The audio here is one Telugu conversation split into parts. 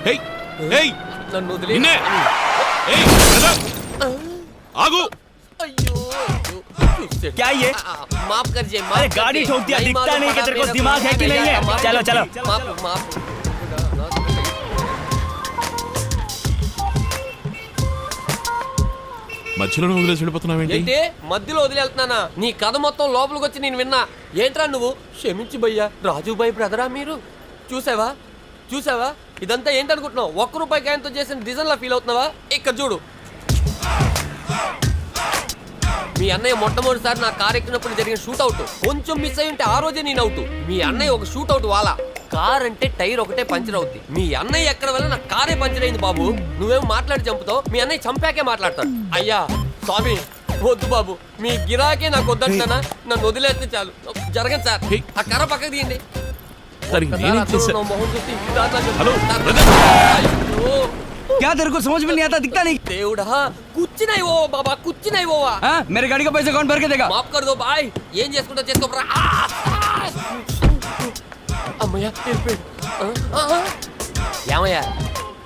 ఏయ్ ఏయ్ నన్ను వదిలే. నిన్నే ఏయ్ బ్రదర్ ఆగు అయ్యో क्या ये? माफ करिए अरे गाड़ी ठोक दिया, दिखता नहीं कि तेरे को दिमाग है कि नहीं है? चलो चलो माफ మధ్యలోనే వదిలేసి వెళ్ళిపోతున్నావేంటి? ఏంటి మధ్యలో వదిలేళ్తున్నానా? నీ కథ మొత్తం లోపలికి వచ్చి నేను విన్నా. ఏంట్రా నువ్వు? క్షమించి భయ్యా, రాజుబాయ్ బ్రదరా మీరు? చూసావా ఇదంతా ఏంటనుకుంటున్నావు? ₹1 కాయంతో చేసిన డిజైన్ లా ఫీల్ అవుతున్నావా? ఇక్కడ చూడు, మీ అన్నయ్య మొట్టమొదటిసారి నా కార్ ఎక్కినప్పుడు జరిగిన షూట్అవుట్. కొంచెం మిస్ అయి ఉంటే ఆ రోజే నేను అవుట్. మీ అన్నయ్య ఒక షూట్అవుట్ వాలా. కార్ అంటే టైర్ ఒకటే పంచర్ అవుద్ది. మీ అన్నయ్య ఎక్కడ వల్ల నా కారే పంచర్ అయింది బాబు. నువ్వేమో మాట్లాడి చంపుతావు, మీ అన్నయ్య చంపాకే మాట్లాడతాడు. అయ్యా స్వామి వద్దు బాబు, మీ గిరాకే నాకు వద్దంటున్నానా? నన్ను వదిలేస్తే చాలు. జరగదు సార్, ఆ కర్ర పక్కకు తీయండి. హలో क्या तेरे को समझ में नहीं आता? दिखता नहीं? దేవుడా, కుచ్చి నై ఓ బాబా, కుచ్చి నై ఓవా. मेरे गाड़ी का पैसा कौन भर के देगा? మాఫ్ కర్ దో బాయ్. ఏం చేసుకుంటా చేసుకోరా. అమ్మయ్యా ఏమయ్యా,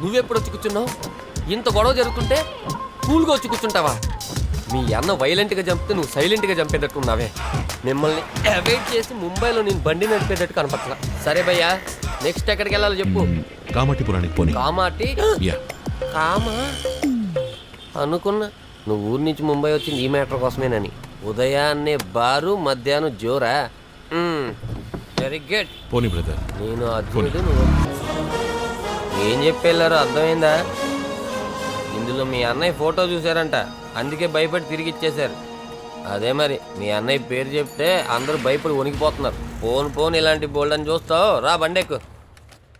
నువ్వెప్పుడు వచ్చి కూర్చున్నావు? ఇంత గొడవ జరుగుతుంటే కూల్గా వచ్చి కూర్చుంటావా? మీ అన్న వైలెంట్గా చంపితే నువ్వు సైలెంట్గా చంపేటట్టున్నావే. మిమ్మల్ని అవాయిడ్ చేసి ముంబైలో నేను బండి నడిపేటట్టు కనపట్లా. సరే భయ్యా, నెక్స్ట్ ఎక్కడికి వెళ్ళాలో చెప్పు. కామాటిపురానికి పోనీ. కామాటి? యా కామా అనుకున్నా నువ్వు ఊరి నుంచి ముంబై వచ్చింది ఈ మ్యాటర్ కోసమేనని. ఉదయాన్నే బారు, మధ్యాహ్నం జోరా. Very good. పోనీ బ్రదర్. నేను అర్జునుడు, నువ్వు ఏం చెప్పేళ్ళారో అర్థమైందా? ఇందులో మీ అన్నయ్య ఫోటో చూసారంట, అందుకే భయపడి తిరిగి ఇచ్చేశారు. అదే మరి మీ అన్నయ్య పేరు చెప్తే అందరూ భయపడి వణికిపోతున్నారు. పోను ఇలాంటి బోల్డ్ అని చూస్తావు. రా బండెక్కు.